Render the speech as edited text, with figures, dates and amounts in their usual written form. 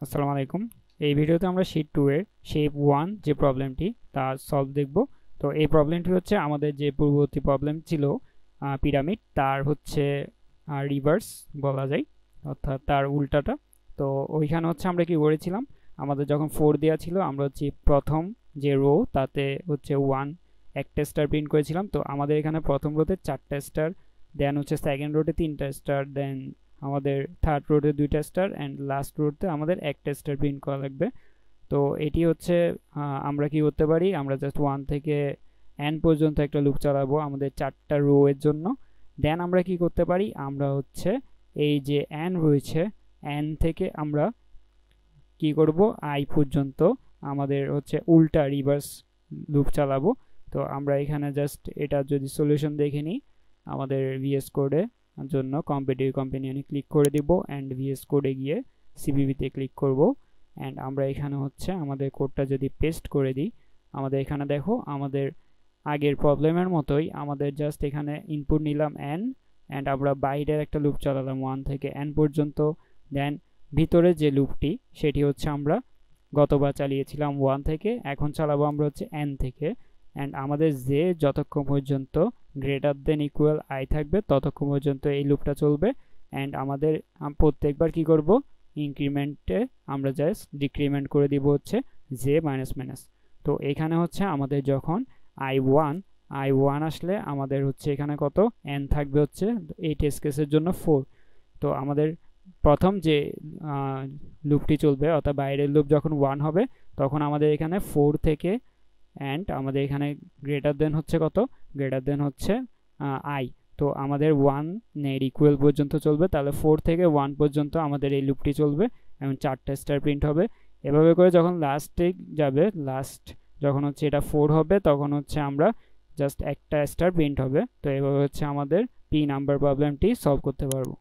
আসসালামু আলাইকুম। এই ভিডিওতে আমরা শীট 2 এর শেপ 1 যে প্রবলেমটি তার সলভ দেখব। তো এই প্রবলেমটি হচ্ছে আমাদের যে পূর্ববর্তী প্রবলেম ছিল পিরামিড, তার হচ্ছে রিভার্স বলা যায়, অর্থাৎ তার উল্টাটা। তো ওইখানে হচ্ছে আমরা কি করেছিলাম, আমাদের যখন 4 দেওয়া ছিল আমরা হচ্ছে প্রথম যে রো তাতে হচ্ছে 1 একটা স্টার প্রিন্ট করেছিলাম। তো আমাদের এখানে প্রথম রোতে 4টা স্টার, দেন হচ্ছে সেকেন্ড রোতে 3টা স্টার, দেন আমাদের থার্ড রোতে 2টা স্টার, অ্যান্ড লাস্ট রোতে আমাদের একটা স্টার প্রিন্ট করা লাগবে। তো এটি হচ্ছে আমরা কি করতে পারি, আমরা জাস্ট 1 থেকে n পর্যন্ত একটা লুপ চালাবো আমাদের 4টা রো এর জন্য। দেন আমরা কি করতে পারি, আমরা হচ্ছে এই যে n রয়েছে, n থেকে আমরা কি করব i পর্যন্ত আমাদের হচ্ছে উল্টা রিভার্স লুপ চালাবো। তো আমরা এখানে জাস্ট এটা যদি সলিউশন দেখে নিই, আমাদের ভিএস কোডে জন্য কম্পিটিটিভ কম্পেনিয়নে ক্লিক করে দিব, অ্যান্ড ভিএস কোডে গিয়ে সিপিপিতে ক্লিক করব। অ্যান্ড আমরা এখানে হচ্ছে আমাদের কোডটা যদি পেস্ট করে দিই, আমাদের এখানে দেখো আমাদের আগের প্রবলেমের মতোই আমাদের জাস্ট এখানে ইনপুট নিলাম n, অ্যান্ড আমরা বাইরের একটা লুপ চালালাম 1 থেকে n পর্যন্ত। দেন ভিতরে যে লুপটি সেটি হচ্ছে আমরা গতবার চালিয়েছিলাম 1 থেকে, এখন চালাবো আমরা হচ্ছে n থেকে। অ্যান্ড আমাদের যে যতক্ষণ পর্যন্ত গ্রেটার দেন ইকুয়াল i থাকবে ততক্ষণ পর্যন্ত এই লুপটা চলবে। অ্যান্ড আমাদের প্রত্যেকবার কি করব, ইনক্রিমেন্টে আমরা জাস্ট ডিক্রিমেন্ট করে দিব হচ্ছে জে মাইনাস মাইনাস। তো এখানে হচ্ছে আমাদের যখন i1 আসলে আমাদের হচ্ছে এখানে কত n থাকবে হচ্ছে এই টেস্ট কেসের জন্য 4। তো আমাদের প্রথম যে লুপটি চলবে অর্থাৎ বাইরের লুপ যখন 1 হবে তখন আমাদের এখানে 4 থেকে, অ্যান্ড আমাদের এখানে গ্রেটার দেন হচ্ছে কত, গ্রেটার দেন হচ্ছে i। তো আমাদের 1 এর ইকুয়াল পর্যন্ত চলবে, তাহলে 4 থেকে 1 পর্যন্ত আমাদের এই লুপটি চলবে এবং 4টা স্টার প্রিন্ট হবে। এভাবে করে যখন লাস্টে যাবে, লাস্ট যখন হচ্ছে এটা 4 হবে তখন হচ্ছে আমরা জাস্ট একটা স্টার প্রিন্ট হবে। তো এভাবে হচ্ছে আমাদের পি নাম্বার প্রবলেমটি সলভ করতে পারবো।